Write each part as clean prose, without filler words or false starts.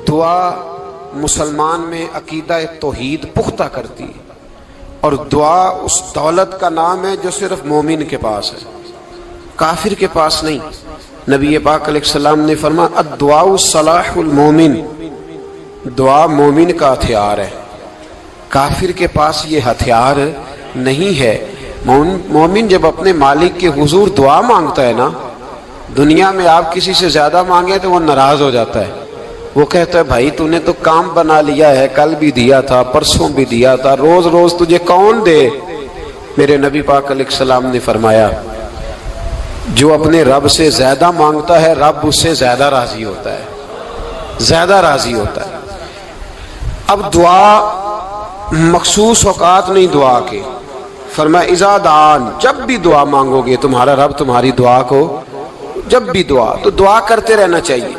دعا مسلمان میں عقیدہ توحید پختہ کرتی ہے، اور دعا اس دولت کا نام ہے جو صرف مومن کے پاس ہے، کافر کے پاس نہیں۔ نبی پاک علیہ السلام نے فرمایا الدعاء صلاح المومن، دعا مومن کا ہتھیار ہے، کافر کے پاس یہ ہتھیار نہیں ہے۔ مومن جب اپنے مالک کے حضور دعا مانگتا ہے نا، دنیا میں آپ کسی سے زیادہ مانگے تو وہ ناراض ہو جاتا ہے، وہ کہتا ہے بھائی تو نے تو کام بنا لیا ہے، کل بھی دیا تھا، پرسوں بھی دیا تھا، روز روز تجھے کون دے؟ میرے نبی پاک علیہ السلام نے فرمایا جو اپنے رب سے زیادہ مانگتا ہے رب اس سے زیادہ راضی ہوتا ہے، زیادہ راضی ہوتا ہے۔ اب دعا مخصوص اوقات نہیں دعا کے، فرمایا اذا دعان، جب بھی دعا مانگو گے تمہارا رب تمہاری دعا کو، جب بھی دعا تو دعا کرتے رہنا چاہیے،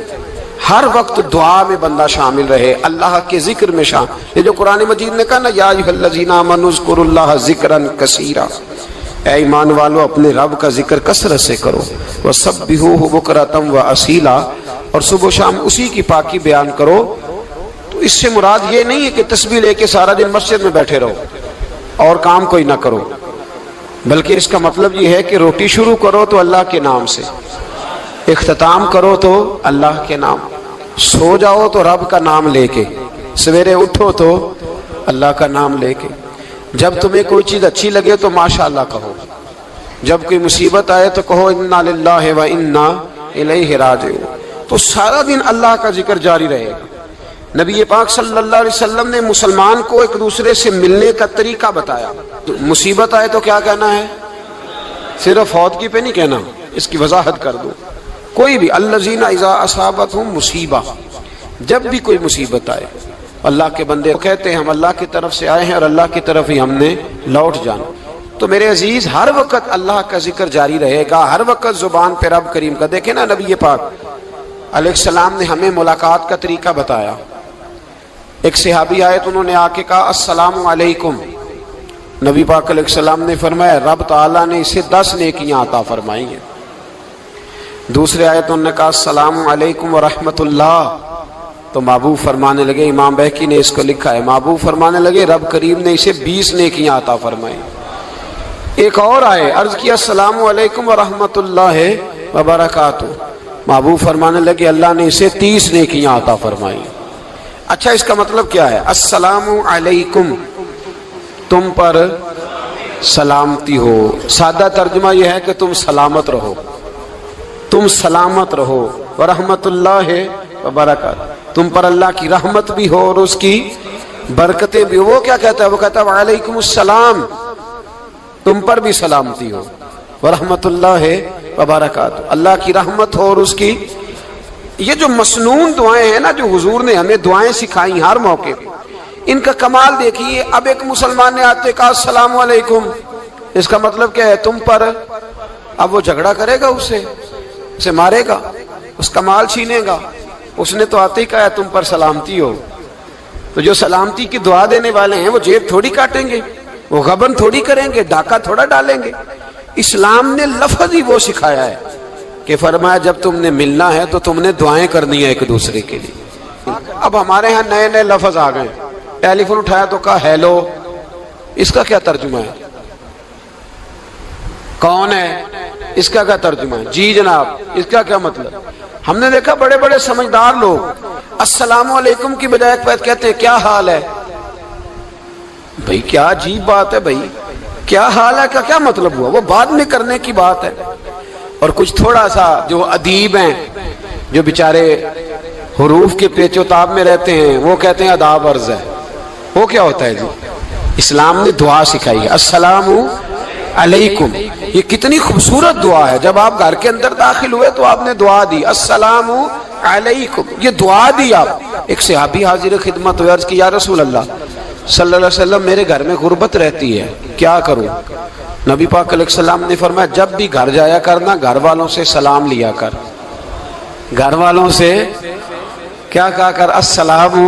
ہر وقت دعا میں بندہ شامل رہے، اللہ کے ذکر میں شامل۔ یہ جو قرآن مجید نے کہا نا یا ایھا الذین آمنوا اذکروا اللہ ذکرا کثیرا، اے ایمان والو اپنے رب کا ذکر کثرت سے کرو، وسبحوہ بکرۃ واصیلا، اور صبح و شام اسی کی پاکی بیان کرو۔ تو اس سے مراد یہ نہیں ہے کہ تسبیح لے کے سارا دن مسجد میں بیٹھے رہو اور کام کوئی نہ کرو، بلکہ اس کا مطلب یہ ہے کہ روٹی شروع کرو تو اللہ کے نام سے، اختتام کرو تو اللہ کے نام، سو جاؤ تو رب کا نام لے کے، سویرے اٹھو تو اللہ کا نام لے کے، جب تمہیں کوئی چیز اچھی لگے تو ماشاءاللہ کہو، جب کوئی مصیبت آئے تو کہو انا للہ و انا الیہ راجعون۔ تو سارا دن اللہ کا ذکر جاری رہے گا۔ نبی پاک صلی اللہ علیہ وسلم نے مسلمان کو ایک دوسرے سے ملنے کا طریقہ بتایا۔ مصیبت آئے تو کیا کہنا ہے؟ صرف فوت کی پہ نہیں کہنا، اس کی وضاحت کر دو۔ کوئی بھی الذین اذا اصابتہم مصیبہ، جب بھی کوئی مصیبت آئے، اللہ کے بندے کہتے ہیں ہم اللہ کی طرف سے آئے ہیں اور اللہ کی طرف ہی ہم نے لوٹ جانا۔ تو میرے عزیز ہر وقت اللہ کا ذکر جاری رہے گا، ہر وقت زبان پہ رب کریم کا۔ دیکھیں نا نبی پاک علیہ السلام نے ہمیں ملاقات کا طریقہ بتایا۔ ایک صحابی آئے تو انہوں نے آ کے کہا السلام علیکم، نبی پاک علیہ السلام نے فرمایا رب تعالیٰ نے اسے 10 نیکیاں عطا فرمائی ہیں۔ دوسرے آئے تو انہوں نے کہا السلام علیکم ورحمۃ اللہ، تو محبوب فرمانے لگے، امام بہقی نے اس کو لکھا ہے، محبوب فرمانے لگے رب کریم نے اسے 20 نیکیاں عطا فرمائی۔ ایک اور آئے، عرض کیا السلام علیکم ورحمۃ اللہ وبرکاتہ، محبوب فرمانے لگے اللہ نے اسے 30 نیکیاں عطا فرمائی۔ اچھا اس کا مطلب کیا ہے؟ السلام علیکم، تم پر سلامتی ہو، سادہ ترجمہ یہ ہے کہ تم سلامت رہو، تم سلامت رہو، ورحمۃ اللہ وبرکاتہ، تم پر اللہ کی رحمت بھی ہو اور اس کی برکتیں بھی ہو۔ وہ کیا کہتا ہے؟ وہ کہتا ہے وعلیکم السلام، تم پر بھی سلامتی ہو، ورحمۃ اللہ وبرکاتہ، اللہ کی رحمت ہو اور اس کی۔ یہ جو مسنون دعائیں ہیں نا جو حضور نے ہمیں دعائیں سکھائی ہر موقع پہ، ان کا کمال دیکھیے۔ اب ایک مسلمان نے آتے کہا السلام علیکم، اس کا مطلب کیا ہے؟ تم پر۔ اب وہ جھگڑا کرے گا اسے مارے گا، اس کا مال چھینے گا؟ اس نے تو آتے ہی کہا تم پر سلامتی ہو۔ تو جو سلامتی کی دعا دینے والے ہیں وہ جیب تھوڑی کاٹیں گے، وہ غبن تھوڑی کریں گے، ڈاکہ تھوڑا ڈالیں گے۔ اسلام نے لفظ ہی وہ سکھایا ہے کہ فرمایا جب تم نے ملنا ہے تو تم نے دعائیں کرنی ہے ایک دوسرے کے لیے۔ اب ہمارے ہاں نئے نئے لفظ آ گئے، ٹیلی فون اٹھایا تو کہا ہیلو، اس کا کیا ترجمہ ہے؟ کون ہے؟ اس کا کیا ترجمہ ہے؟ جی جناب، اس کا کیا مطلب؟ ہم نے دیکھا بڑے بڑے سمجھدار لوگ السلام علیکم کی بجائے کہتے ہیں کیا حال ہے؟ بھئی کیا عجیب بات ہے، بھئی کیا حال ہے کا کیا مطلب ہوا؟ وہ بعد میں کرنے کی بات ہے۔ اور کچھ تھوڑا سا جو ادیب ہیں، جو بیچارے حروف کے پیچ و تاب میں رہتے ہیں، وہ کہتے ہیں آداب عرض ہے۔ وہ کیا ہوتا ہے جی؟ اسلام نے دعا سکھائی ہے السلام علیکم، یہ کتنی خوبصورت دعا ہے۔ جب آپ گھر کے اندر داخل ہوئے تو آپ نے دعا دی السلام علیکم، یہ دعا دی آپ۔ ایک صحابی حاضر خدمت ہوئے، عرض کی یا رسول اللہ صلی اللہ علیہ وسلم میرے گھر میں غربت رہتی ہے، کیا کروں؟ نبی پاک علیہ السلام نے فرمایا جب بھی گھر جایا کرنا گھر والوں سے سلام لیا کر، گھر والوں سے کیا کہا کر؟ السلام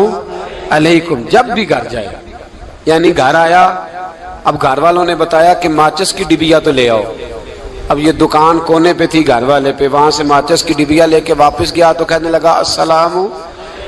علیکم، جب بھی گھر جائے۔ یعنی گھر آیا، اب گھر والوں نے بتایا کہ ماچس کی ڈبیا تو لے آؤ۔ اب یہ دکان کونے پہ تھی گھر والے پہ، وہاں سے ماچس کی ڈبیا لے کے واپس گیا تو کہنے لگا السلام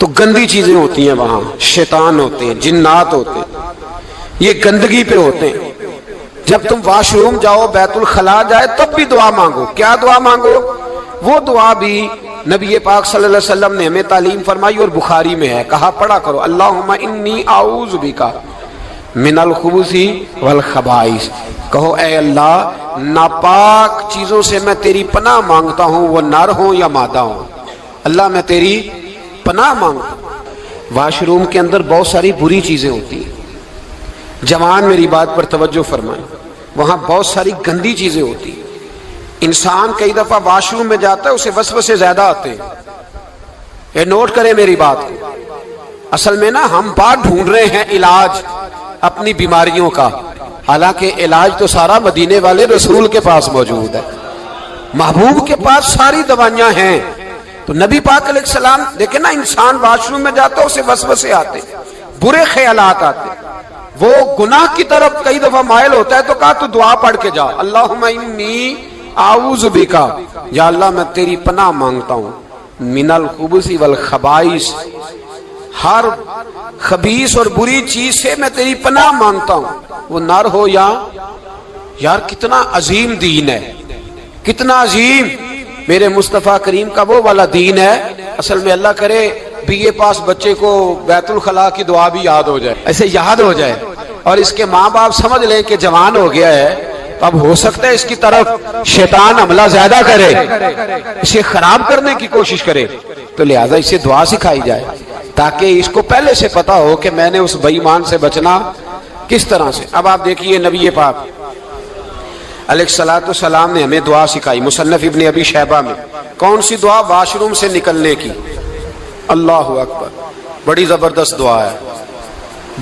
تو گندی چیزیں ہوتی ہیں وہاں، شیطان ہوتے ہیں، جنات ہوتے ہیں، یہ گندگی پہ ہوتے ہیں۔ جب تم واش روم جاؤ، بیت الخلا جائے، تب بھی دعا مانگو۔ کیا دعا مانگو؟ وہ دعا بھی نبی پاک صلی اللہ علیہ وسلم نے ہمیں تعلیم فرمائی اور بخاری میں ہے، کہا پڑھا کرو اللہم انی اعوذ بک من الخبث والخبائث۔ کہو اے اللہ ناپاک چیزوں سے میں تیری پناہ مانگتا ہوں، وہ نر ہوں یا مادہ ہوں، اللہ میں تیری پناہ مانگتا ہوں۔ واش روم کے اندر بہت ساری بری چیزیں ہوتی ہیں، جوان میری بات پر توجہ فرمائیں، وہاں بہت ساری گندی چیزیں ہوتی ہیں۔ انسان کئی دفعہ واش روم میں جاتا ہے، اسے وسوسے زیادہ آتے ہیں، یہ نوٹ کریں میری بات کو۔ اصل میں نا ہم بات ڈھونڈ رہے ہیں علاج اپنی بیماریوں کا، حالانکہ علاج تو سارا مدینے والے رسول کے پاس موجود ہے، محبوب کے پاس ساری دوائیاں ہیں۔ تو نبی پاک علیہ السلام دیکھیں نا، انسان واش روم میں جاتا ہے اسے وسوسے آتے، برے خیالات آتے، وہ گناہ کی طرف کئی دفعہ مائل ہوتا ہے، تو کہا تو دعا پڑھ کے جا، اللہم انی اعوذ بکا، یا اللہ میں تیری پناہ مانگتا ہوں، من الخبث والخبائث، ہر خبیث اور بری چیز سے میں تیری پناہ مانگتا ہوں، وہ نر ہو یا یار کتنا عظیم دین ہے، کتنا عظیم میرے مصطفیٰ کریم کا وہ والا دین ہے۔ اصل میں اللہ کرے بی اے پاس بچے کو بیت الخلا کی دعا بھی یاد ہو جائے، ایسے یاد ہو جائے، اور اس کے ماں باپ سمجھ لیں کہ جوان ہو گیا ہے، تو اب ہو سکتا ہے اس کی طرف شیطان حملہ زیادہ کرے، اسے خراب کرنے کی کوشش کرے، تو لہذا اسے دعا سکھائی جائے تاکہ اس کو پہلے سے پتا ہو کہ میں نے اس بے ایمان سے بچنا کس طرح سے۔ اب آپ دیکھیے نبی پاک علیہ الصلوۃ والسلام نے ہمیں دعا سکھائی، مصنف ابن ابی شیبہ میں۔ کون سی دعا؟ واش روم سے نکلنے کی۔ اللہ اکبر، بڑی زبردست دعا ہے،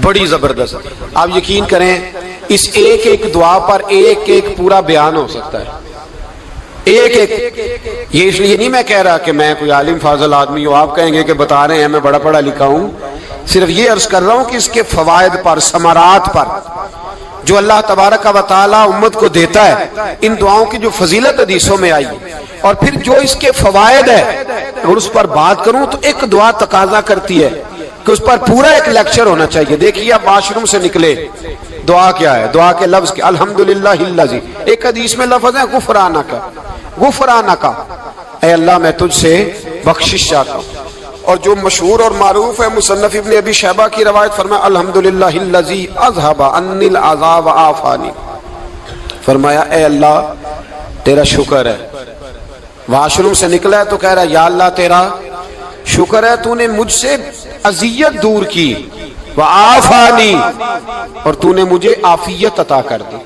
بڑی زبردست۔ آپ یقین کریں اس ایک ایک دعا پر ایک ایک پورا بیان ہو سکتا ہے، ایک ایک۔ یہ اس لیے نہیں میں کہہ رہا کہ میں کوئی عالم فاضل آدمی ہوں، آپ کہیں گے کہ بتا رہے ہیں میں بڑا پڑھا لکھا ہوں، صرف یہ عرض کر رہا ہوں کہ اس کے فوائد پر، ثمرات پر جو اللہ تبارک و تعالی امت کو دیتا ہے، ان دعاؤں کی جو فضیلت حدیثوں میں آئی، اور پھر جو اس کے فوائد ہے، اور اس پر بات کروں تو ایک دعا تقاضا کرتی ہے کہ اس پر پورا ایک لیکچر ہونا چاہیے۔ دیکھیے آپ واش روم سے نکلے، دعا کیا ہے؟ دعا کے لفظ کے الحمدللہ الذی، ایک حدیث میں لفظ ہے غفرانک، غفرانک، اے اللہ میں تجھ سے بخشش چاہتا ہوں۔ اور جو مشہور اور معروف ہے مصنف ابن ابی شیبہ کی روایت، فرمایا الحمدللہ الذی اذھب عنی العذاب وعافانی، فرمایا اے اللہ تیرا شکر ہے، واش روم سے نکلا ہے تو کہہ رہا ہے یا اللہ تیرا شکر ہے تو نے مجھ سے اذیت دور کی، وعافانی، اور تو نے مجھے عافیت عطا کر دی،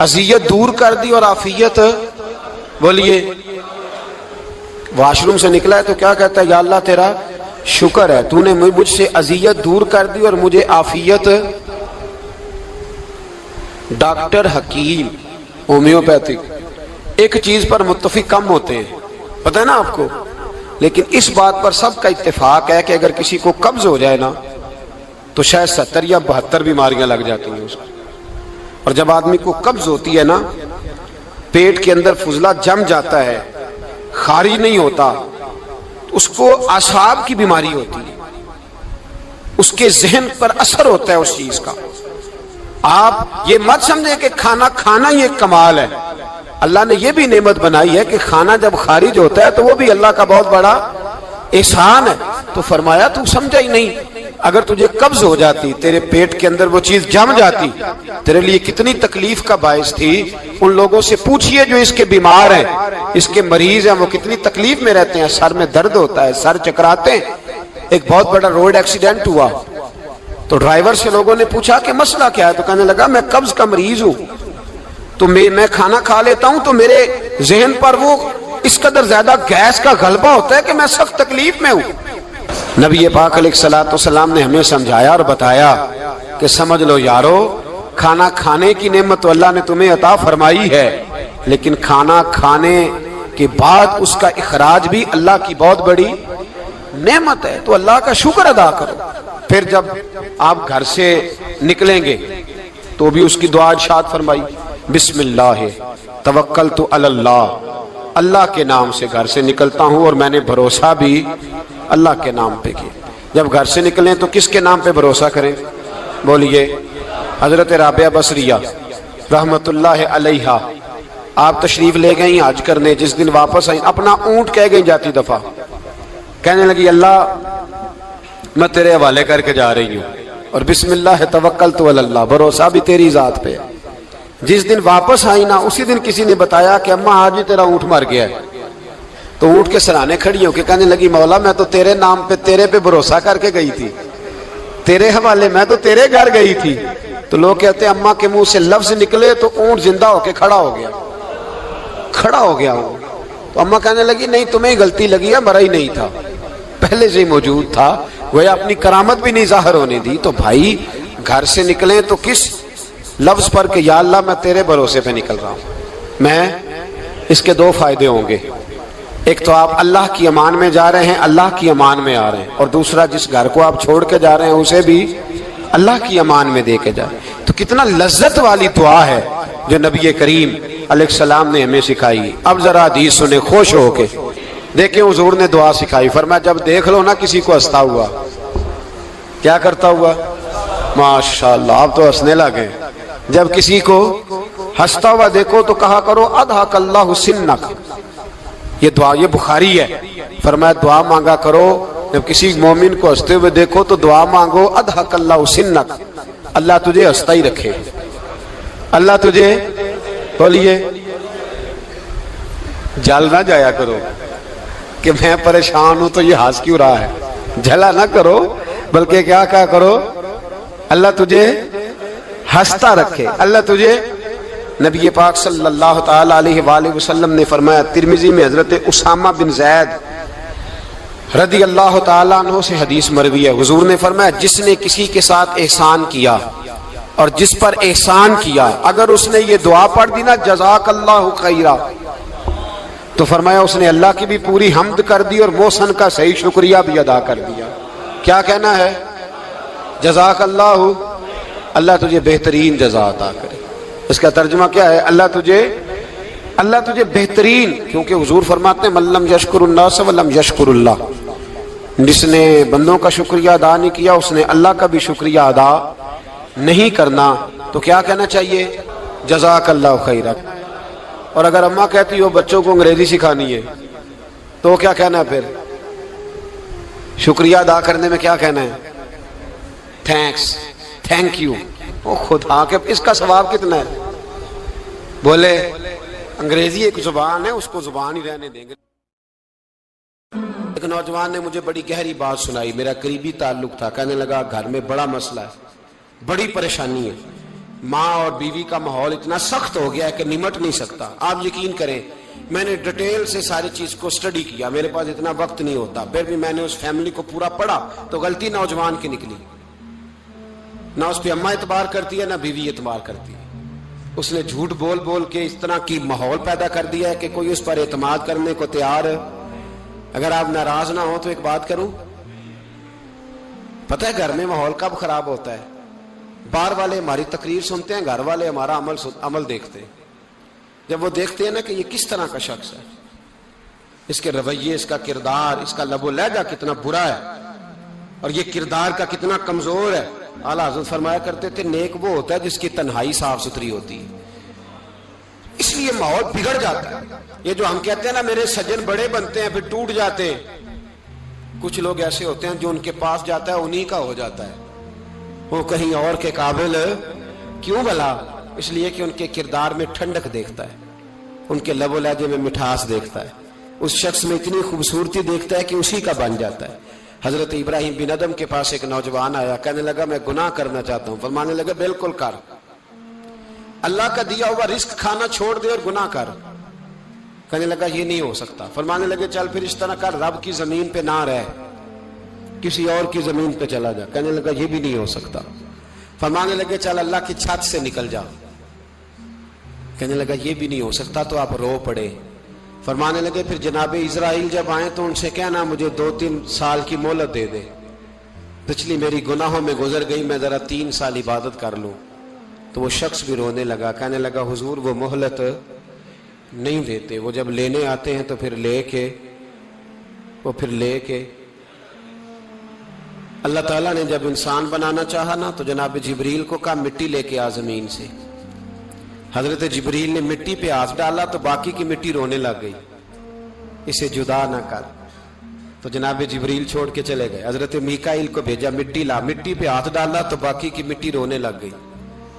اذیت دور کر دی اور عافیت۔ بولیے واش روم سے نکلا ہے تو کیا کہتا ہے؟ یا اللہ تیرا شکر ہے تو نے مجھ سے اذیت دور کر دی اور مجھے عافیت۔ ڈاکٹر حکیم ہومیوپیتھک ایک چیز پر متفق کم ہوتے ہیں، پتہ ہے نا آپ کو، لیکن اس بات پر سب کا اتفاق ہے کہ اگر کسی کو قبض ہو جائے نا تو شاید 70 یا 72 بیماریاں لگ جاتی ہیں اس کو۔ اور جب آدمی کو قبض ہوتی ہے نا، پیٹ کے اندر فضلہ جم جاتا ہے، خارج نہیں ہوتا، اس کو اعصاب کی بیماری ہوتی ہے، اس کے ذہن پر اثر ہوتا ہے اس چیز کا۔ آپ یہ مت سمجھیں کہ کھانا کھانا ہی ایک کمال ہے، اللہ نے یہ بھی نعمت بنائی ہے کہ کھانا جب خارج ہوتا ہے تو وہ بھی اللہ کا بہت بڑا احسان ہے۔ تو فرمایا تو سمجھا ہی نہیں، اگر تجھے قبض ہو جاتی، تیرے پیٹ کے اندر وہ چیز جم جاتی، تیرے لیے کتنی تکلیف کا باعث تھی۔ ان لوگوں سے پوچھئے جو اس کے بیمار ہیں، اس کے مریض ہیں، وہ کتنی تکلیف میں رہتے ہیں، سر میں درد ہوتا ہے، سر چکراتے ہیں۔ ایک بہت بڑا روڈ ایکسیڈنٹ ہوا تو ڈرائیور سے لوگوں نے پوچھا کہ مسئلہ کیا ہے، تو کہنے لگا میں قبض کا مریض ہوں، تو میں کھانا کھا لیتا ہوں تو میرے ذہن پر وہ اس قدر زیادہ گیس کا غلبہ ہوتا ہے کہ میں سخت تکلیف میں ہوں۔ نبی پاک علیہ الصلوۃ والسلام نے ہمیں سمجھایا اور بتایا کہ سمجھ لو یارو، کھانا کھانے کی نعمت تو اللہ نے تمہیں عطا فرمائی ہے، لیکن کھانا کھانے کے بعد اس کا اخراج بھی اللہ کی بہت بڑی نعمت ہے، تو اللہ کا شکر ادا کرو۔ پھر جب آپ گھر سے نکلیں گے تو بھی اس کی دعا ارشاد فرمائی، بسم اللہ توکلت علی اللہ، اللہ کے نام سے گھر سے نکلتا ہوں اور میں نے بھروسہ بھی اللہ کے نام پہ کیا۔ جب گھر سے نکلیں تو کس کے نام پہ بھروسہ کریں؟ بولیے حضرت رابعہ بصریہ رحمت اللہ علیہا، آپ تشریف لے گئیں حج کرنے، جس دن واپس آئیں اپنا اونٹ کہہ گئی جاتی دفعہ، کہنے لگی اللہ میں تیرے حوالے کر کے جا رہی ہوں اور بسم اللہ توکلت علی اللہ، بھروسہ بھی تیری ذات پہ۔ جس دن واپس آئی نا اسی دن کسی نے بتایا کہ اماں آج ہی تیرا اونٹ مر گیا ہے، تو اونٹ کے سرانے کھڑی ہو کے کہنے لگی مولا میں تو تیرے نام پہ تیرے پہ بھروسہ کر کے گئی تھی، تیرے حوالے میں تو تیرے گھر گئی تھی۔ تو لوگ کہتے ہیں اماں کے منہ سے لفظ نکلے تو اونٹ زندہ ہو کے کھڑا ہو گیا، کھڑا ہو گیا ہوں۔ تو اماں کہنے لگی نہیں تمہیں غلطی لگی ہے، مرا ہی نہیں تھا، پہلے سے ہی موجود تھا، وہ اپنی کرامت بھی نہیں ظاہر ہونے دی۔ تو بھائی گھر سے نکلیں تو کس لفظ پر کہ یا اللہ میں تیرے بھروسے پہ نکل رہا ہوں میں، اس کے دو فائدے ہوں گے، ایک تو آپ اللہ کی امان میں جا رہے ہیں، اللہ کی امان میں آ رہے ہیں، اور دوسرا جس گھر کو آپ چھوڑ کے جا رہے ہیں اسے بھی اللہ کی امان میں دے کے جا رہے ہیں۔ تو کتنا لذت والی دعا ہے جو نبی کریم علیہ السلام نے ہمیں سکھائی۔ اب ذرا حدیث سنیں خوش ہو کے، دیکھیں حضور نے دعا سکھائی، فرمایا جب دیکھ لو نا کسی کو ہنستا ہوا، کیا کرتا ہوا؟ ماشاءاللہ آپ تو ہنسنے لگے۔ جب کسی کو ہنستا ہوا دیکھو تو کہا کرو اضحک اللہ سنک، یہ دعا یہ بخاری ہے، فرمایا دعا مانگا کرو جب کسی مومن کو ہنستے ہوئے دیکھو تو دعا مانگو اضحک اللہ سنک، اللہ تجھے ہنستا ہی رکھے، اللہ تجھے، بولیے جل نہ جایا کرو کہ میں پریشان ہوں تو یہ ہنس کیوں رہا ہے، جھلا نہ کرو، بلکہ کیا کہا کرو اللہ تجھے ہنستا رکھے، اللہ تجھے۔ نبی پاک صلی اللہ تعالی علیہ وآلہ وسلم نے فرمایا، ترمذی میں حضرت اسامہ بن زید رضی اللہ تعالیٰ عنہ سے حدیث مروی ہے، حضور نے فرمایا جس نے کسی کے ساتھ احسان کیا اور جس پر احسان کیا، اگر اس نے یہ دعا پڑھ دی نا جزاک اللہ خیرہ، تو فرمایا اس نے اللہ کی بھی پوری حمد کر دی اور محسن کا صحیح شکریہ بھی ادا کر دیا۔ کیا کہنا ہے؟ جزاک اللہ، اللہ تجھے بہترین جزا عطا کرے۔ اس کا ترجمہ کیا ہے؟ اللہ تجھے بہترین، کیونکہ حضور فرماتے ہیں من لم یشکر الناس ولم یشکر اللہ، جس نے بندوں کا شکریہ ادا نہیں کیا اس نے اللہ کا بھی شکریہ ادا نہیں کرنا۔ تو کیا کہنا چاہیے؟ جزاک اللہ خیرہ۔ اور اگر اماں کہتی ہو بچوں کو انگریزی سکھانی ہے تو کیا کہنا ہے؟ پھر شکریہ ادا کرنے میں کیا کہنا ہے؟ Thanks, thank you. او خدا کے اس کا ثواب کتنا ہے؟ بولے انگریزی ایک زبان ہے، اس کو زبان ہی رہنے دیں گے۔ ایک نوجوان نے مجھے بڑی گہری بات سنائی، میرا قریبی تعلق تھا، کہنے لگا گھر میں بڑا مسئلہ ہے، بڑی پریشانی ہے، ماں اور بیوی کا ماحول اتنا سخت ہو گیا ہے کہ نمٹ نہیں سکتا۔ آپ یقین کریں میں نے ڈیٹیل سے ساری چیز کو سٹڈی کیا، میرے پاس اتنا وقت نہیں ہوتا، پھر بھی میں نے اس فیملی کو پورا پڑھا تو غلطی نوجوان کی نکلی، نہ اس پہ اماں اعتبار کرتی ہے نہ بیوی اعتبار کرتی ہے۔ اس نے جھوٹ بول بول کے اس طرح کی ماحول پیدا کر دیا ہے کہ کوئی اس پر اعتماد کرنے کو تیار ہے۔ اگر آپ ناراض نہ ہو تو ایک بات کروں، پتہ ہے گھر میں ماحول کب خراب ہوتا ہے؟ باہر والے ہماری تقریر سنتے ہیں، گھر والے ہمارا عمل دیکھتے ہیں۔ جب وہ دیکھتے ہیں نا کہ یہ کس طرح کا شخص ہے، اس کے رویے، اس کا کردار، اس کا لب و لہجہ کتنا برا ہے اور یہ کردار کا کتنا کمزور ہے۔ اعلیٰ حضرت فرمایا کرتے تھے نیک وہ ہوتا ہے جس کی تنہائی صاف ستھری ہوتی ہے، اس لیے ماحول بگڑ جاتا ہے۔ یہ جو ہم کہتے ہیں نا میرے سجن بڑے بنتے ہیں پھر ٹوٹ جاتے ہیں، کچھ لوگ ایسے ہوتے ہیں جو ان کے پاس جاتا ہے انہی کا ہو جاتا ہے، وہ کہیں اور کے قابل کیوں بھلا؟ اس لیے کہ ان کے کردار میں ٹھنڈک دیکھتا ہے، ان کے لب و لہجے میں مٹھاس دیکھتا ہے، اس شخص میں اتنی خوبصورتی دیکھتا ہے کہ اسی کا بن جاتا ہے۔ حضرت ابراہیم بن ادم کے پاس ایک نوجوان آیا، کہنے لگا میں گناہ کرنا چاہتا ہوں، فرمانے لگا بالکل کر، اللہ کا دیا ہوا رزق کھانا چھوڑ دے اور گناہ کر۔ کہنے لگا یہ نہیں ہو سکتا، فرمانے لگے چل پھر اس طرح کر، رب کی زمین پہ نہ رہ، کسی اور کی زمین پہ چلا جا۔ کہنے لگا یہ بھی نہیں ہو سکتا، فرمانے لگے چل اللہ کی چھت سے نکل جا۔ کہنے لگا یہ بھی نہیں ہو سکتا، تو آپ رو پڑے۔ فرمانے لگے پھر جناب اسرائیل جب آئیں تو ان سے کہنا مجھے 2-3 سال کی مہلت دے دے، پچھلی میری گناہوں میں گزر گئی، میں ذرا 3 سال عبادت کر لوں۔ تو وہ شخص بھی رونے لگا، کہنے لگا حضور وہ مہلت نہیں دیتے، وہ جب لینے آتے ہیں تو پھر لے کے اللہ تعالیٰ نے جب انسان بنانا چاہا نا تو جناب جبریل کو کہا مٹی لے کے آ زمین سے. حضرت جبریل نے مٹی پہ ہاتھ ڈالا تو باقی کی مٹی رونے لگ گئی, اسے جدا نہ کر. تو جناب جبریل چھوڑ کے چلے گئے. حضرت میکائیل کو بھیجا, مٹی لا. مٹی پہ ہاتھ ڈالا تو باقی کی مٹی رونے لگ گئی,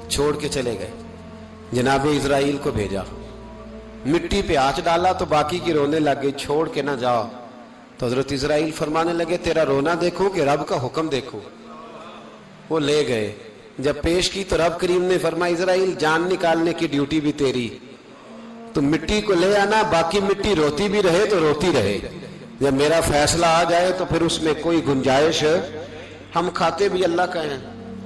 چھوڑ کے چلے گئے. جناب اسرائیل کو بھیجا, مٹی پہ ہاتھ ڈالا تو باقی کی رونے لگ گئی, چھوڑ کے نہ جاؤ. تو حضرت اسرائیل فرمانے لگے تیرا رونا دیکھو کہ رب کا حکم دیکھو. وہ لے گئے, جب پیش کی تو رب کریم نے فرمایا اسرائیل جان نکالنے کی ڈیوٹی بھی تیری, تو مٹی کو لے آنا, باقی مٹی روتی بھی رہے تو روتی رہے. جب میرا فیصلہ آ جائے تو پھر اس میں کوئی گنجائش, ہم کھاتے بھی اللہ کا ہیں,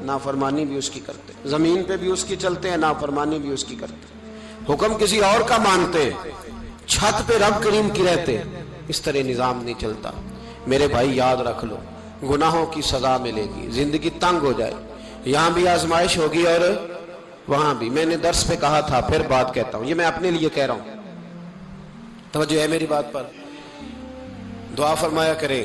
نافرمانی بھی اس کی کرتے, زمین پہ بھی اس کی چلتے ہیں, نافرمانی بھی اس کی کرتے, حکم کسی اور کا مانتے, چھت پہ رب کریم کی رہتے. اس طرح نظام نہیں چلتا. میرے بھائی یاد رکھ لو, گناہوں کی سزا ملے گی, زندگی تنگ ہو جائے, یہاں بھی آزمائش ہوگی اور وہاں بھی. میں نے درس پہ کہا تھا, پھر بات کہتا ہوں, یہ میں اپنے لیے کہہ رہا ہوں, توجہ ہے میری بات پر. دعا فرمایا کریں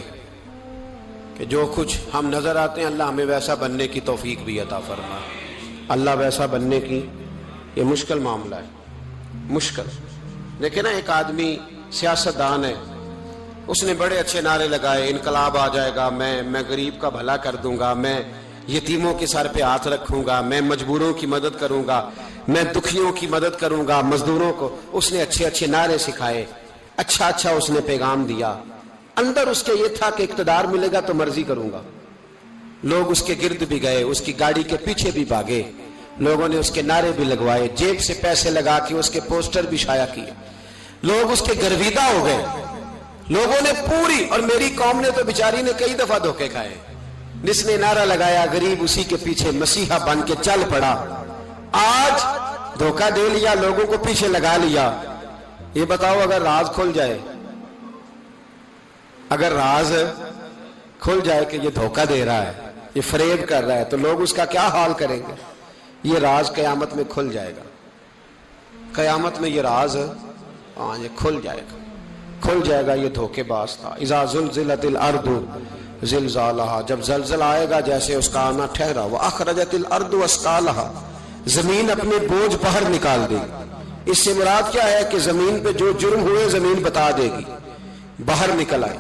کہ جو کچھ ہم نظر آتے ہیں اللہ ہمیں ویسا بننے کی توفیق بھی عطا فرمائے. اللہ ویسا بننے کی یہ مشکل معاملہ ہے, مشکل. دیکھیں نا, ایک آدمی سیاستدان ہے, اس نے بڑے اچھے نعرے لگائے, انقلاب آ جائے گا, میں غریب کا بھلا کر دوں گا, میں یتیموں کے سر پہ ہاتھ رکھوں گا, میں مجبوروں کی مدد کروں گا, میں دکھیوں کی مدد کروں گا, مزدوروں کو. اس نے اچھے اچھے نعرے سکھائے, اچھا اس نے پیغام دیا. اندر اس کے یہ تھا کہ اقتدار ملے گا تو مرضی کروں گا. لوگ اس کے گرد بھی گئے, اس کی گاڑی کے پیچھے بھی بھاگے, لوگوں نے اس کے نعرے بھی لگوائے, جیب سے پیسے لگا کے اس کے پوسٹر بھی شائع کیے. لوگ اس کے گرویدہ ہو گئے, لوگوں نے پوری, اور میری قوم نے تو بیچاری نے کئی دفعہ دھوکے کھائے. جس نے نعرہ لگایا غریب اسی کے پیچھے مسیحا بن کے چل پڑا. آج دھوکہ دے لیا, لوگوں کو پیچھے لگا لیا. یہ بتاؤ اگر راز کھل جائے, اگر راز کھل جائے کہ یہ دھوکہ دے رہا ہے, یہ فریب کر رہا ہے, تو لوگ اس کا کیا حال کریں گے؟ یہ راز قیامت میں کھل جائے گا. قیامت میں یہ راز یہ کھل جائے گا, کھل جائے گا. یہ دھوکے باز تھا. اذا زلزلت الارض زلزالہا, جب زلزلہ آئے گا جیسے اس کا آنا ٹھہرا. واخرجت الارض اثقالہا, زمین اپنے بوجھ باہر نکال دے گی. اس سے مراد کیا ہے کہ زمین پہ جو جرم ہوئے زمین بتا دے گی, باہر نکل آئے.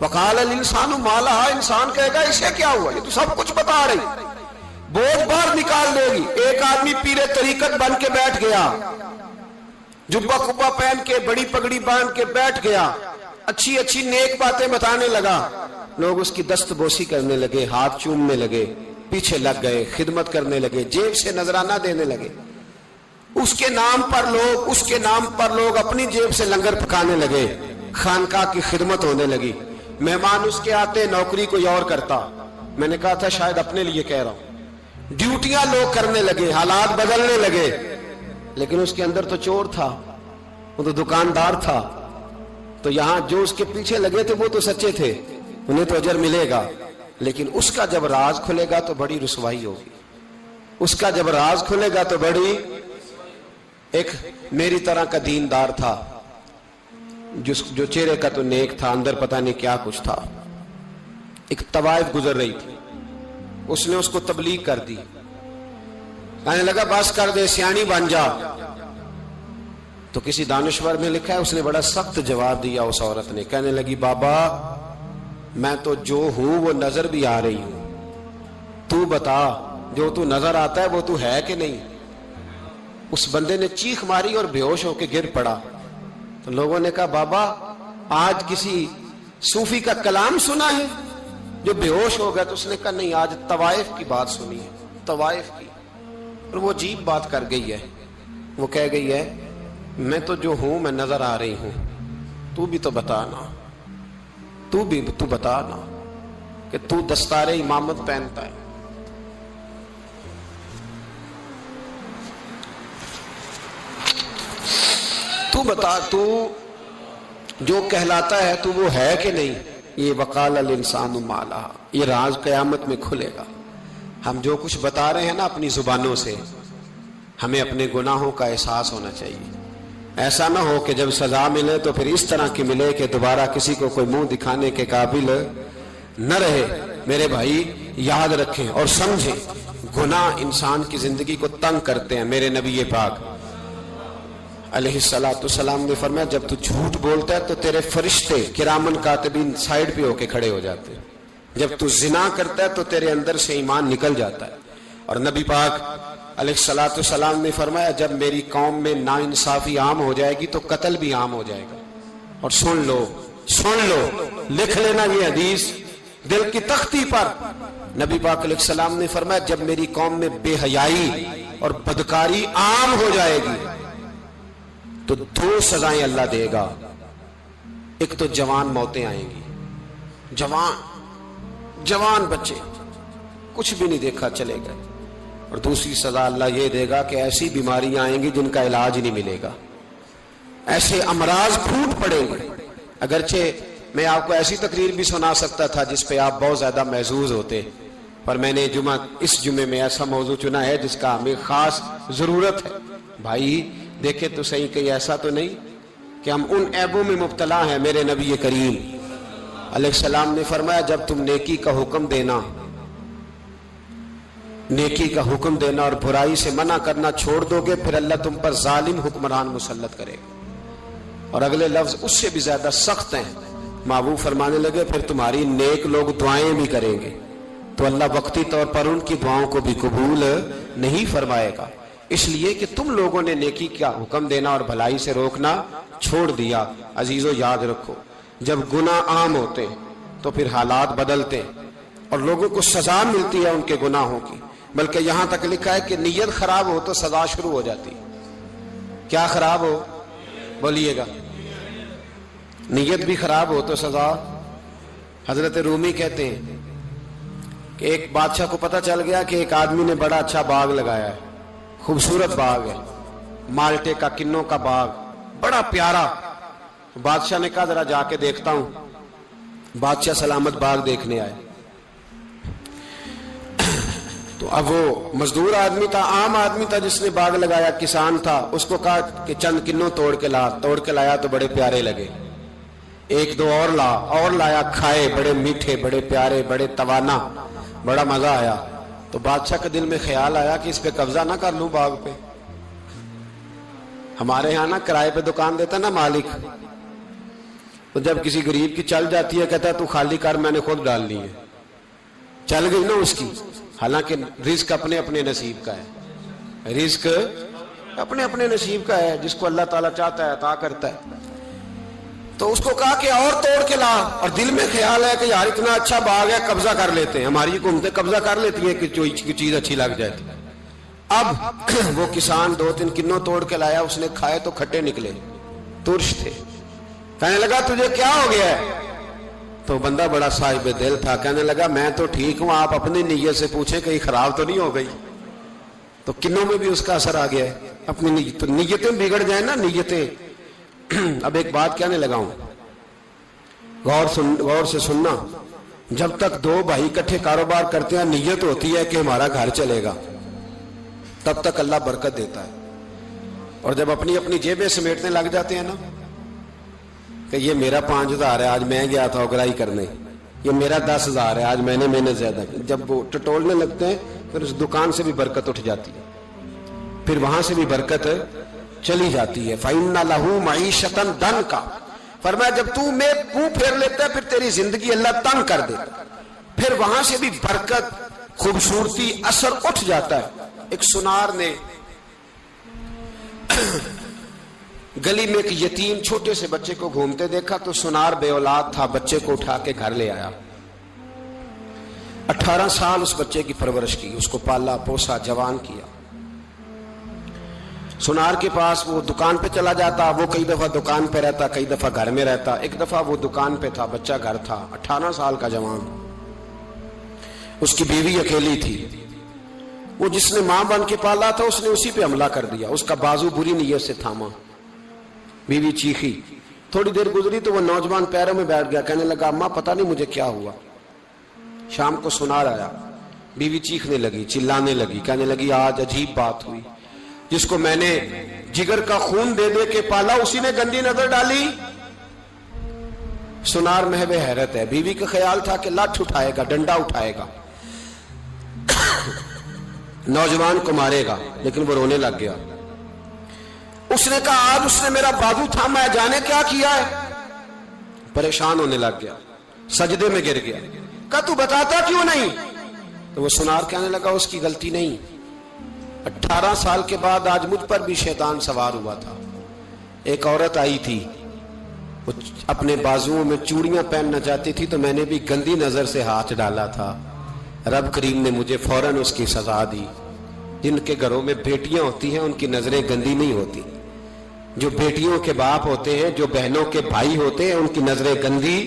وقال الانسان ما لہا, انسان کہے گا اسے کیا ہوا, یہ تو سب کچھ بتا رہی. بوجھ باہر نکال دے گی. ایک آدمی پیر طریقت بن کے بیٹھ گیا, جبہ کبہ پہن کے, بڑی پگڑی باندھ کے بیٹھ گیا, اچھی اچھی نیک باتیں بتانے لگا. لوگ اس کی دست بوسی کرنے لگے, ہاتھ چومنے لگے, پیچھے لگ گئے, خدمت کرنے لگے, جیب سے نذرانہ دینے لگے. اس کے نام پر لوگ اپنی جیب سے لنگر پکانے لگے, خانقاہ کی خدمت ہونے لگی. مہمان اس کے آتے, نوکری کوئی اور کرتا. میں نے کہا تھا شاید اپنے لیے کہہ رہا ہوں. ڈیوٹیاں لوگ کرنے لگے, حالات بدلنے لگے. لیکن اس کے اندر تو چور تھا, وہ تو دکاندار تھا. تو یہاں جو اس کے پیچھے لگے تھے وہ تو سچے تھے, انہیں تو اجر ملے گا. لیکن اس کا جب راز کھلے گا تو بڑی رسوائی ہوگی. اس کا جب راز کھلے گا تو بڑی. ایک میری طرح کا دیندار تھا, جو چہرے کا تو نیک تھا, اندر پتہ نہیں کیا کچھ تھا. ایک طوائف گزر رہی تھی, اس نے اس کو تبلیغ کر دی. کہنے لگا بس کر دے, سیانی بن جا. تو کسی دانشور میں لکھا ہے اس نے بڑا سخت جواب دیا. اس عورت نے کہنے لگی بابا میں تو جو ہوں وہ نظر بھی آ رہی ہوں, تو بتا جو تو نظر آتا ہے وہ تو ہے کہ نہیں. اس بندے نے چیخ ماری اور بے ہوش ہو کے گر پڑا. تو لوگوں نے کہا بابا آج کسی صوفی کا کلام سنا ہے جو بے ہوش ہو گیا. تو اس نے کہا نہیں, آج طوائف کی بات سنی ہے, طوائف کی. اور وہ عجیب بات کر گئی ہے. وہ کہہ گئی ہے میں تو جو ہوں میں نظر آ رہی ہوں, تو بھی تو بتانا, تو بتانا کہ تو دستار امامت پہنتا ہے. تو بتا, تو جو کہلاتا ہے تو وہ ہے کہ نہیں. یہ وقال الانسان ما لہا, یہ راز قیامت میں کھلے گا. ہم جو کچھ بتا رہے ہیں نا اپنی زبانوں سے, ہمیں اپنے گناہوں کا احساس ہونا چاہیے. ایسا نہ ہو کہ جب سزا ملے تو پھر اس طرح کی ملے کہ دوبارہ کسی کو کوئی منہ دکھانے کے قابل نہ رہے. میرے بھائی یاد رکھیں اور سمجھیں، گناہ انسان کی زندگی کو تنگ کرتے ہیں۔ میرے نبی پاک علیہ الصلوۃ والسلام نے فرمایا جب تو جھوٹ بولتا ہے تو تیرے فرشتے کرامن کاتبین سائڈ پہ ہو کے کھڑے ہو جاتے ہیں، جب تو زنا کرتا ہے تو تیرے اندر سے ایمان نکل جاتا ہے۔ اور نبی پاک علیہ الصلوۃ والسلام نے فرمایا جب میری قوم میں ناانصافی عام ہو جائے گی تو قتل بھی عام ہو جائے گا۔ اور سن لو، لکھ لینا یہ حدیث دل کی تختی پر، نبی پاک علیہ السلام نے فرمایا جب میری قوم میں بے حیائی اور بدکاری عام ہو جائے گی تو 2 سزائیں اللہ دے گا۔ ایک تو جوان موتیں آئیں گی، جوان بچے کچھ بھی نہیں دیکھا چلے گئے، اور دوسری سزا اللہ یہ دے گا کہ ایسی بیماریاں آئیں گی جن کا علاج نہیں ملے گا، ایسے امراض پھوٹ پڑیں گے۔ اگرچہ میں آپ کو ایسی تقریر بھی سنا سکتا تھا جس پہ آپ بہت زیادہ محظوظ ہوتے، پر میں نے اس جمعے میں ایسا موضوع چنا ہے جس کا ہمیں خاص ضرورت ہے۔ بھائی دیکھیں تو صحیح کہ ایسا تو نہیں کہ ہم ان عیبوں میں مبتلا ہیں۔ میرے نبی کریم علیہ السلام نے فرمایا جب تم نیکی کا حکم دینا اور برائی سے منع کرنا چھوڑ دو گے پھر اللہ تم پر ظالم حکمران مسلط کرے گا۔ اور اگلے لفظ اس سے بھی زیادہ سخت ہیں، محبوب فرمانے لگے پھر تمہاری نیک لوگ دعائیں بھی کریں گے تو اللہ وقتی طور پر ان کی دعاؤں کو بھی قبول نہیں فرمائے گا، اس لیے کہ تم لوگوں نے نیکی کا حکم دینا اور بھلائی سے روکنا چھوڑ دیا۔ عزیزو یاد رکھو جب گناہ عام ہوتے تو پھر حالات بدلتے اور لوگوں کو سزا ملتی ہے ان کے گناہوں کی، بلکہ یہاں تک لکھا ہے کہ نیت خراب ہو تو سزا شروع ہو جاتی۔ کیا خراب ہو؟ بولیے گا۔ نیت بھی خراب ہو تو سزا۔ حضرت رومی کہتے ہیں کہ ایک بادشاہ کو پتہ چل گیا کہ ایک آدمی نے بڑا اچھا باغ لگایا ہے، خوبصورت باغ ہے، مالٹے کا کنوں کا باغ بڑا پیارا۔ بادشاہ نے کہا ذرا جا کے دیکھتا ہوں۔ بادشاہ سلامت باغ دیکھنے آئے تو اب وہ مزدور آدمی تھا، عام آدمی تھا جس نے باغ لگایا، کسان تھا، اس کو کہا کہ چند کنوں توڑ کے لایا تو بڑے پیارے لگے، ایک دو اور لایا، کھائے، بڑے میٹھے، بڑے پیارے، بڑے توانا، بڑا مزہ آیا۔ تو بادشاہ کے دل میں خیال آیا کہ اس پہ قبضہ نہ کر لوں باغ پہ۔ ہمارے یہاں نا کرائے پہ دکان دیتا نا مالک، تو جب کسی غریب کی چل جاتی ہے کہتا ہے تو خالی کر، میں نے خود ڈال لی ہے، چل گئی نا اس کی۔ حالانکہ رزق اپنے اپنے نصیب کا ہے، رزق اپنے اپنے نصیب کا ہے، جس کو اللہ تعالیٰ چاہتا ہے عطا کرتا ہے۔ تو اس کو کہا کہ اور توڑ کے لا، اور دل میں خیال ہے کہ یار اتنا اچھا باغ ہے قبضہ کر لیتے ہیں، ہماری حکومتیں قبضہ کر لیتی ہیں کہ کوئی چیز اچھی لگ جائے۔ اب وہ کسان 2-3 کنوں توڑ کے لایا، اس نے کھائے تو کھٹے نکلے، ترش تھے۔ کہنے لگا تجھے کیا ہو گیا ہے؟ تو بندہ بڑا صاحب دل تھا، کہنے لگا میں تو ٹھیک ہوں، آپ اپنی نیت سے پوچھیں کہیں خراب تو نہیں ہو گئی۔ تو کنوں میں بھی اس کا اثر آ گیا ہے، اپنی نیتیں بگڑ جائیں نا، نیتیں۔ اب ایک بات کہنے لگا ہوں، غور سے سننا، جب تک 2 بھائی اکٹھے کاروبار کرتے ہیں نیت ہوتی ہے کہ ہمارا گھر چلے گا، تب تک اللہ برکت دیتا ہے۔ اور جب اپنی اپنی جیبیں سمیٹنے لگ جاتے ہیں نا کہ یہ میرا 5000 ہے آج میں گیا تھا اگرائی کرنے، یہ میرا 10,000 ہے آج میں نے محنت زیادہ کی، جب وہ ٹٹولنے لگتے ہیں پھر اس دکان سے بھی برکت اٹھ جاتی ہے، پھر وہاں سے بھی برکت چلی جاتی ہے۔ فَإِنَّ لَهُ مَعِيشَةً ضَنْكَ، فرمایا جب تو میں منہ پھیر لیتا ہے پھر تیری زندگی اللہ تنگ کر دیتا، پھر وہاں سے بھی برکت، خوبصورتی، اثر اٹھ جاتا ہے۔ ایک سنار نے گلی میں ایک یتیم چھوٹے سے بچے کو گھومتے دیکھا تو سنار بے اولاد تھا، بچے کو اٹھا کے گھر لے آیا، 18 سال اس بچے کی پرورش کی، اس کو پالا پوسا، جوان کیا۔ سنار کے پاس وہ دکان پہ چلا جاتا، وہ کئی دفعہ دکان پہ رہتا، کئی دفعہ گھر میں رہتا۔ ایک دفعہ وہ دکان پہ تھا، بچہ گھر تھا، 18 سال کا جوان، اس کی بیوی اکیلی تھی۔ وہ جس نے ماں بن کے پالا تھا اس نے اسی پہ حملہ کر دیا، اس کا بازو بری نیت سے تھاما، بیوی چیخی۔ تھوڑی دیر گزری تو وہ نوجوان پیروں میں بیٹھ گیا، کہنے لگا اماں پتہ نہیں مجھے کیا ہوا۔ شام کو سنار آیا، بیوی چیخنے لگی، چلانے لگی، کہنے لگی آج عجیب بات ہوئی، جس کو میں نے جگر کا خون دے دے کے پالا اسی نے گندی نظر ڈالی۔ سنار محو حیرت ہے. بیوی کا خیال تھا کہ لاٹھ اٹھائے گا, ڈنڈا اٹھائے گا, نوجوان کو مارے گا, لیکن وہ رونے لگ گیا. اس نے کہا آج اس نے میرا بازو تھاما ہے, جانے کیا کیا ہے. پریشان ہونے لگ گیا, سجدے میں گر گیا. کہا تو بتاتا کیوں نہیں؟ تو وہ سنار کہنے لگا اس کی غلطی نہیں. 18 سال کے بعد آج مجھ پر بھی شیطان سوار ہوا تھا. ایک عورت آئی تھی, وہ اپنے بازوؤں میں چوڑیاں پہننا چاہتی تھی, تو میں نے بھی گندی نظر سے ہاتھ ڈالا تھا. رب کریم نے مجھے فوراً اس کی سزا دی. جن کے گھروں میں بیٹیاں ہوتی ہیں ان کی نظریں گندی نہیں ہوتی. جو بیٹیوں کے باپ ہوتے ہیں, جو بہنوں کے بھائی ہوتے ہیں, ان کی نظریں گندی.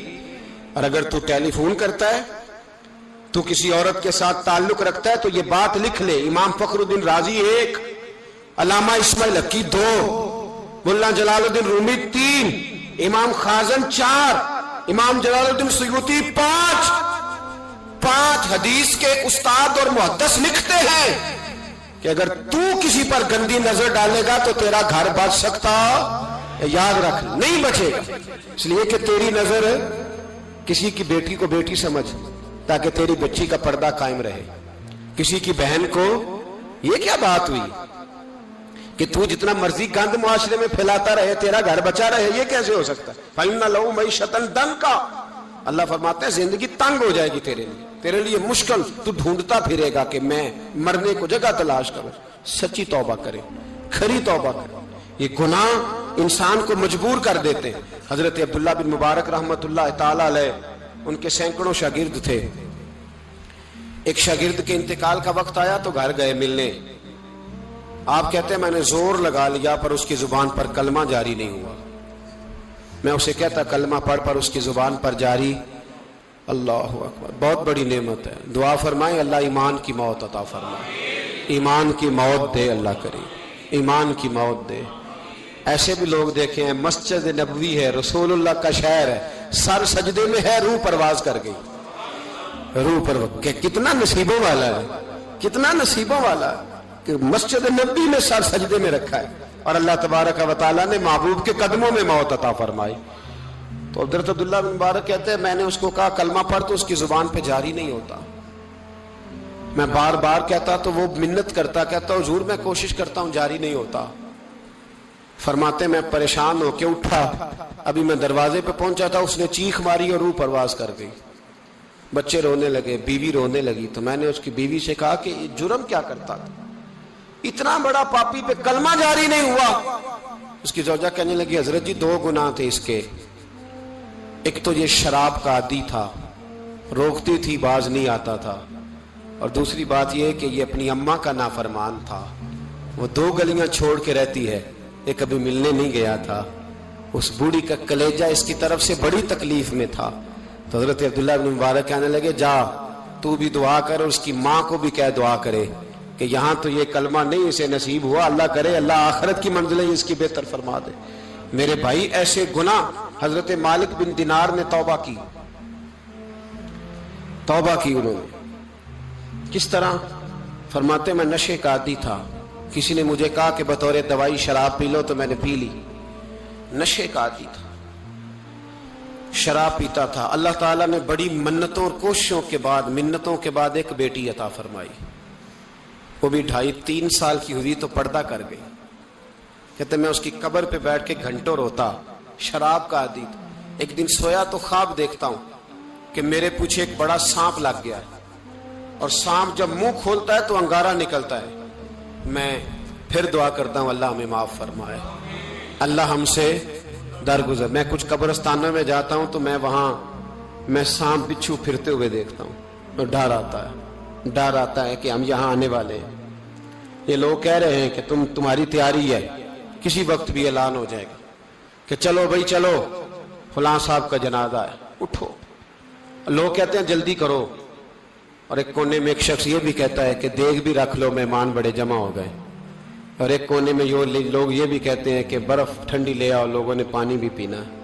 اور اگر تو ٹیلی فون کرتا ہے, تو کسی عورت کے ساتھ تعلق رکھتا ہے, تو یہ بات لکھ لے, امام فخر الدین رازی 1, علامہ اسماعیل حقی 2, ملا جلال الدین رومی 3, امام خازن 4, امام جلال الدین سیوطی 5 حدیث کے استاد اور محدث لکھتے ہیں کہ اگر تو کسی پر گندی نظر ڈالے گا تو تیرا گھر بچ سکتا, یاد رکھ نہیں بچے گا. اس لیے کہ تیری نظر کسی کی بیٹی کو بیٹی سمجھ, تاکہ تیری بچی کا پردہ قائم رہے. کسی کی بہن کو, یہ کیا بات ہوئی کہ تو جتنا مرضی گند معاشرے میں پھیلاتا رہے تیرا گھر بچا رہے, یہ کیسے ہو سکتا ہے؟ فَإِنَّ لَهُ مَعِيشَةً ضَنْكَ, اللہ فرماتے ہیں زندگی تنگ ہو جائے گی تیرے لیے مشکل. تو ڈھونڈتا پھرے گا کہ میں مرنے کو جگہ تلاش کروں. سچی توبہ کرے, کھری توبہ کرے. یہ گناہ انسان کو مجبور کر دیتے ہیں. حضرت عبداللہ بن مبارک رحمت اللہ تعالی علیہ, ان کے سینکڑوں شاگرد تھے. ایک شاگرد کے انتقال کا وقت آیا تو گھر گئے ملنے. آپ کہتے ہیں میں نے زور لگا لیا پر اس کی زبان پر کلمہ جاری نہیں ہوا. میں اسے کہتا کلمہ پڑھ پر اس کی زبان پر جاری. اللہ اکبر, بہت بڑی نعمت ہے. دعا فرمائیں اللہ ایمان کی موت عطا فرمائے, ایمان کی موت دے اللہ کریم, ایمان کی موت دے. ایسے بھی لوگ دیکھے ہیں, مسجد نبوی ہے, رسول اللہ کا شہر ہے, سر سجدے میں ہے, روح پرواز کر گئی. روح پرواز, کتنا نصیبوں والا ہے, کتنا نصیبوں والا ہے کہ مسجد نبوی میں سر سجدے میں رکھا ہے, اور اللہ تبارک و تعالیٰ نے محبوب کے قدموں میں موت عطا فرمائی. تو حضرت عبداللہ بن مبارک کہتے ہیں میں نے اس کو کہا کلمہ پڑھ, تو اس کی زبان پہ جاری نہیں ہوتا. میں بار بار کہتا تو وہ منت کرتا, کہتا حضور میں کوشش کرتا ہوں جاری نہیں ہوتا. فرماتے میں پریشان ہو کے اٹھا, ابھی میں دروازے پہ پہنچا تھا, اس نے چیخ ماری اور روح پرواز کر گئی. بچے رونے لگے, بیوی رونے لگی. تو میں نے اس کی بیوی سے کہا کہ جرم کیا کرتا تھا, اتنا بڑا پاپی پہ کلمہ جاری نہیں ہوا. اس کی زوجہ کہنے لگی حضرت جی 2 گناہ تھے اس کے. ایک تو یہ شراب کا عادی تھا, روکتی تھی باز نہیں آتا تھا, اور دوسری بات یہ کہ یہ اپنی اماں کا نافرمان تھا. وہ 2 گلیاں چھوڑ کے رہتی ہے, یہ کبھی ملنے نہیں گیا تھا. اس بوڑھی کا کلیجہ اس کی طرف سے بڑی تکلیف میں تھا. تو حضرت عبداللہ بن مبارک کہنے لگے جا تو بھی دعا کر, اور اس کی ماں کو بھی کہہ دعا کرے کہ یہاں تو یہ کلمہ نہیں اسے نصیب ہوا, اللہ کرے اللہ آخرت کی منزلیں اس کی بہتر فرما دے. میرے بھائی ایسے گناہ, حضرت مالک بن دینار نے توبہ کی انہوں نے. کس طرح؟ فرماتے میں نشے کا عادی تھا, کسی نے مجھے کہا کہ بطور دوائی شراب پی لو تو میں نے پی لی. نشے کا عادی تھا, شراب پیتا تھا. اللہ تعالیٰ نے بڑی منتوں اور کوششوں کے بعد, منتوں کے بعد ایک بیٹی عطا فرمائی. وہ بھی 2.5-3 سال کی ہوئی تو پردہ کر گئی. کہتے میں اس کی قبر پہ بیٹھ کے گھنٹوں روتا, شراب کا عادی تھا. ایک دن سویا تو خواب دیکھتا ہوں کہ میرے پیچھے ایک بڑا سانپ لگ گیا, اور سانپ جب منہ کھولتا ہے تو انگارہ نکلتا ہے. میں پھر دعا کرتا ہوں اللہ ہمیں معاف فرمائے, اللہ ہم سے درگزر. میں کچھ قبرستانوں میں جاتا ہوں تو میں وہاں میں سانپ بچھو پھرتے ہوئے دیکھتا ہوں, اور ڈر آتا ہے کہ ہم یہاں آنے والے ہیں. یہ لوگ کہہ رہے ہیں کہ تمہاری تیاری ہے, کسی وقت بھی اعلان ہو جائے گا کہ چلو بھائی چلو فلاں صاحب کا جنازہ ہے, اٹھو. لوگ کہتے ہیں جلدی کرو, اور ایک کونے میں ایک شخص یہ بھی کہتا ہے کہ دیگ بھی رکھ لو مہمان بڑے جمع ہو گئے. اور ایک کونے میں لوگ یہ بھی کہتے ہیں کہ برف ٹھنڈی لے آؤ, لوگوں نے پانی بھی پینا ہے.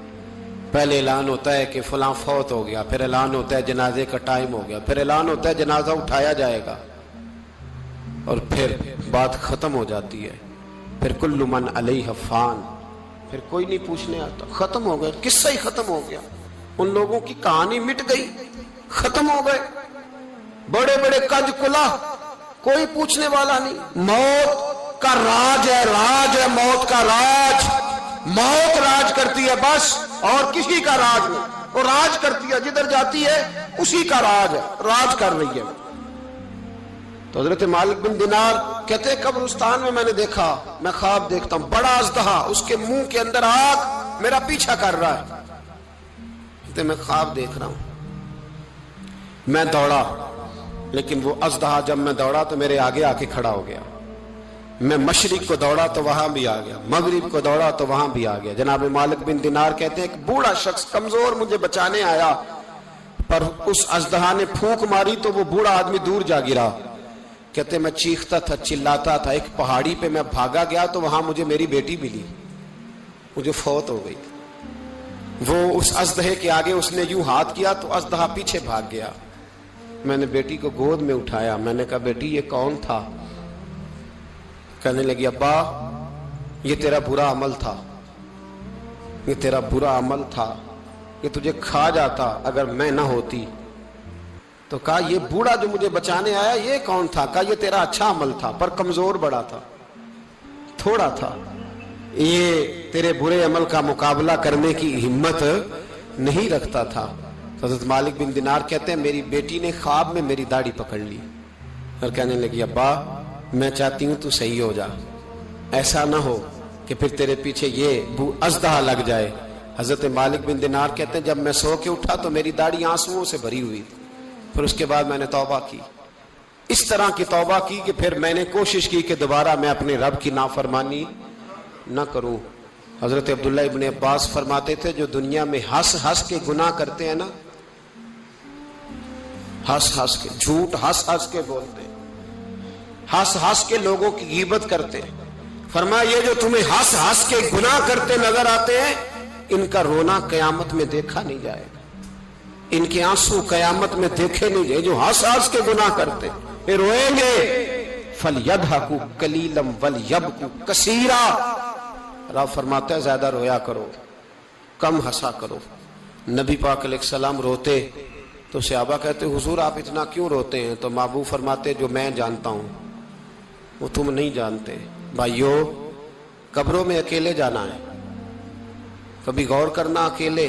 پہلے اعلان ہوتا ہے کہ فلاں فوت ہو گیا, پھر اعلان ہوتا ہے جنازے کا ٹائم ہو گیا, پھر اعلان ہوتا ہے جنازہ اٹھایا جائے گا, اور پھر بات ختم ہو جاتی ہے. پھر کل من علیہ فان, پھر کوئی نہیں پوچھنے آتا, ختم ہو گیا, قصہ ہی ختم ہو گیا. ان لوگوں کی کہانی مٹ گئی، ختم ہو گئے، بڑے بڑے کج کلا، کوئی پوچھنے والا نہیں۔ موت کا راج ہے، راج ہے موت کا راج، موت راج کرتی ہے بس، اور کسی کا راج نہیں۔ وہ راج کرتی ہے، جدھر جاتی ہے اسی کا راج ہے، راج کر رہی ہے۔ تو حضرت مالک بن دینار کہتے ہیں قبرستان میں نے دیکھا، میں خواب دیکھتا ہوں، بڑا اژدہا، اس کے منہ کے اندر آگ میرا پیچھا کر رہا ہے۔ کہتے میں خواب دیکھ رہا ہوں، میں دوڑا، لیکن وہ اژدہا جب میں دوڑا تو میرے آگے آ کے کھڑا ہو گیا۔ میں مشرق کو دوڑا تو وہاں بھی آ گیا، مغرب کو دوڑا تو وہاں بھی آ گیا۔ جناب مالک بن دینار کہتے ہیں ایک بوڑھا شخص کمزور مجھے بچانے آیا، پر اس اژدہا نے پھونک ماری تو وہ بوڑھا آدمی دور جا گرا۔ کہتے میں چیختا تھا، چلاتا تھا، ایک پہاڑی پہ میں بھاگا گیا تو وہاں مجھے میری بیٹی ملی، مجھے فوت ہو گئی۔ وہ اس اژدہے کے آگے اس نے یوں ہاتھ کیا تو اژدہا پیچھے بھاگ گیا۔ میں نے بیٹی کو گود میں اٹھایا، میں نے کہا بیٹی یہ کون تھا؟ کہنے لگی ابا یہ تیرا برا عمل تھا، یہ تیرا برا عمل تھا، یہ تجھے کھا جاتا اگر میں نہ ہوتی۔ تو کہا یہ بوڑھا جو مجھے بچانے آیا یہ کون تھا؟ کہا یہ تیرا اچھا عمل تھا، پر کمزور بڑا تھا، تھوڑا تھا، یہ تیرے برے عمل کا مقابلہ کرنے کی ہمت نہیں رکھتا تھا۔ حضرت مالک بن دینار کہتے ہیں میری بیٹی نے خواب میں میری داڑھی پکڑ لی اور کہنے لگی ابا میں چاہتی ہوں تو صحیح ہو جا، ایسا نہ ہو کہ پھر تیرے پیچھے یہ اژدہا لگ جائے۔ حضرت مالک بن دینار کہتے ہیں جب میں سو کے اٹھا تو میری داڑھی آنسوؤں سے بھری ہوئی تھی۔ پھر اس کے بعد میں نے توبہ کی، اس طرح کی توبہ کی کہ پھر میں نے کوشش کی کہ دوبارہ میں اپنے رب کی نافرمانی نہ کروں۔ حضرت عبداللہ ابن عباس فرماتے تھے جو دنیا میں ہنس ہنس کے گناہ کرتے ہیں نا، ہنس ہنس کے، جھوٹ ہنس ہنس کے بولتے ہیں، ہنس ہنس کے لوگوں کی غیبت کرتے ہیں، فرمایا یہ جو تمہیں ہنس ہنس کے گناہ کرتے نظر آتے ہیں ان کا رونا قیامت میں دیکھا نہیں جائے گا، ان کے آنسو قیامت میں دیکھے نہیں جائے۔ جو ہنس ہنس کے گناہ کرتے یہ روئیں گے، فَلْيَضْحَكُوا قَلِيلًا وَلْيَبْكُوا كَثِيرًا۔ رب فرماتا ہے زیادہ رویا کرو، کم ہنسا کرو۔ نبی پاک علیہ السلام روتے تو صحابہ کہتے حضور آپ اتنا کیوں روتے ہیں؟ تو محبوب فرماتے جو میں جانتا ہوں وہ تم نہیں جانتے۔ بھائیو قبروں میں اکیلے جانا ہے، کبھی غور کرنا، اکیلے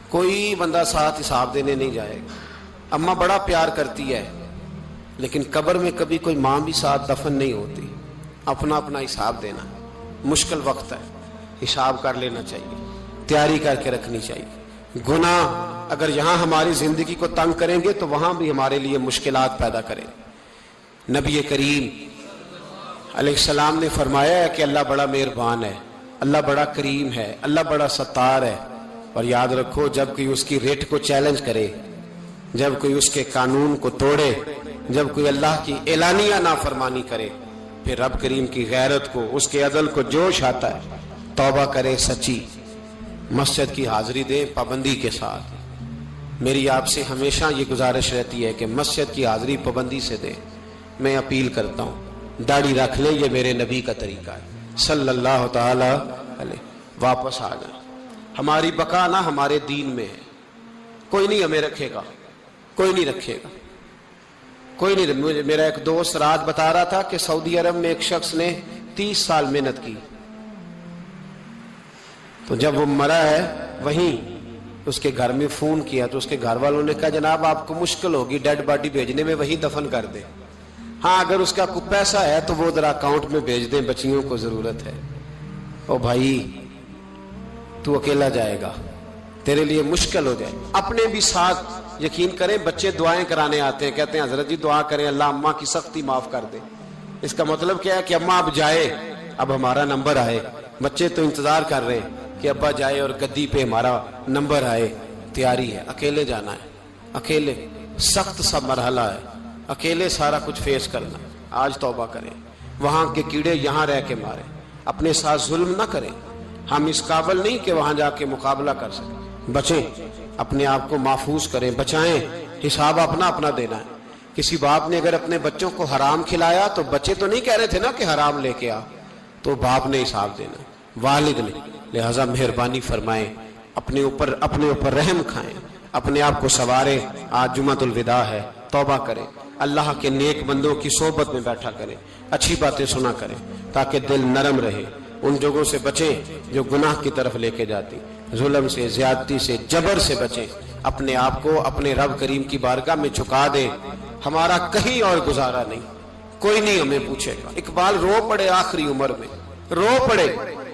کوئی بندہ ساتھ حساب دینے نہیں جائے گا۔ اماں بڑا پیار کرتی ہے لیکن قبر میں کبھی کوئی ماں بھی ساتھ دفن نہیں ہوتی، اپنا اپنا حساب دینا مشکل وقت ہے، حساب کر لینا چاہیے، تیاری کر کے رکھنی چاہیے۔ گناہ اگر یہاں ہماری زندگی کو تنگ کریں گے تو وہاں بھی ہمارے لیے مشکلات پیدا کریں۔ نبی کریم علیہ السلام نے فرمایا ہے کہ اللہ بڑا مہربان ہے، اللہ بڑا کریم ہے، اللہ بڑا ستار ہے، اور یاد رکھو جب کوئی اس کی ریٹ کو چیلنج کرے، جب کوئی اس کے قانون کو توڑے، جب کوئی اللہ کی اعلانیہ نافرمانی کرے، پھر رب کریم کی غیرت کو، اس کے عدل کو جوش آتا ہے، توبہ کرے سچی، مسجد کی حاضری دے پابندی کے ساتھ۔ میری آپ سے ہمیشہ یہ گزارش رہتی ہے کہ مسجد کی حاضری پابندی سے دیں۔ میں اپیل کرتا ہوں داڑھی رکھ لیں، یہ میرے نبی کا طریقہ ہے صلی اللہ تعالی علیہ۔ واپس آ جائیں، ہماری بقا نہ ہمارے دین میں ہے، کوئی نہیں ہمیں رکھے گا، کوئی نہیں رکھے گا، کوئی نہیں۔ میرا ایک دوست رات بتا رہا تھا کہ سعودی عرب میں ایک شخص نے 30 سال محنت کی، تو جب وہ مرا ہے وہیں اس کے گھر میں فون کیا تو اس کے گھر والوں نے کہا جناب آپ کو مشکل ہوگی ڈیڈ باڈی بھیجنے میں، وہیں دفن کر دیں، ہاں اگر اس کا کوئی پیسہ ہے تو وہ ذرا اکاؤنٹ میں بھیج دیں، بچیوں کو ضرورت ہے۔ او بھائی تو اکیلا جائے گا، تیرے لیے مشکل ہو جائے۔ اپنے بھی ساتھ یقین کریں، بچے دعائیں کرانے آتے ہیں، کہتے ہیں حضرت جی دعا کریں اللہ اماں کی سختی معاف کر دے۔ اس کا مطلب کیا ہے کہ اماں اب جائے، اب ہمارا نمبر آئے۔ بچے تو انتظار کر رہے ہیں کہ ابا جائے اور گدی پہ ہمارا نمبر آئے۔ تیاری ہے، اکیلے جانا ہے، اکیلے سخت سا مرحلہ ہے، اکیلے سارا کچھ فیس کرنا۔ آج توبہ کریں، وہاں کے کیڑے یہاں رہ کے مارے، اپنے ساتھ ظلم نہ کریں۔ ہم اس قابل نہیں کہ وہاں جا کے مقابلہ کر سکیں، بچیں، اپنے آپ کو محفوظ کریں، بچائیں، حساب اپنا اپنا دینا ہے۔ کسی باپ نے اگر اپنے بچوں کو حرام کھلایا تو بچے تو نہیں کہہ رہے تھے نا کہ حرام لے کے آ، تو باپ نے حساب دینا، والد نے۔ لہذا مہربانی فرمائیں، اپنے اوپر رحم کھائیں، اپنے آپ کو سنواریں. آج جمعۃ الوداع ہے، توبہ کریں، اللہ کے نیک بندوں کی صحبت میں بیٹھا کریں، اچھی باتیں سنا کریں تاکہ دل نرم رہے. ان جگہوں سے بچیں جو گناہ کی طرف لے کے جاتی، ظلم سے، زیادتی سے، جبر سے بچیں. اپنے آپ کو اپنے رب کریم کی بارگاہ میں جھکا دیں. ہمارا کہیں اور گزارا نہیں، کوئی نہیں ہمیں پوچھے گا. اقبال رو پڑے آخری عمر میں، رو پڑے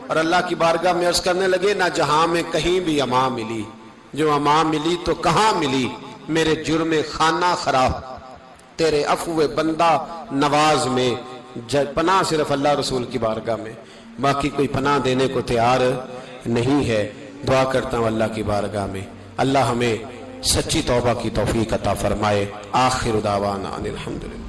اور اللہ کی بارگاہ میں عرض کرنے لگے نہ جہاں میں کہیں بھی امان ملی، جو امان ملی تو کہاں ملی، میرے جرم خانہ خراب تیرے عفو بندہ نواز میں. پناہ صرف اللہ رسول کی بارگاہ میں، باقی کوئی پناہ دینے کو تیار نہیں ہے. دعا کرتا ہوں اللہ کی بارگاہ میں اللہ ہمیں سچی توبہ کی توفیق عطا فرمائے. آخر دعوانا ان الحمدللہ.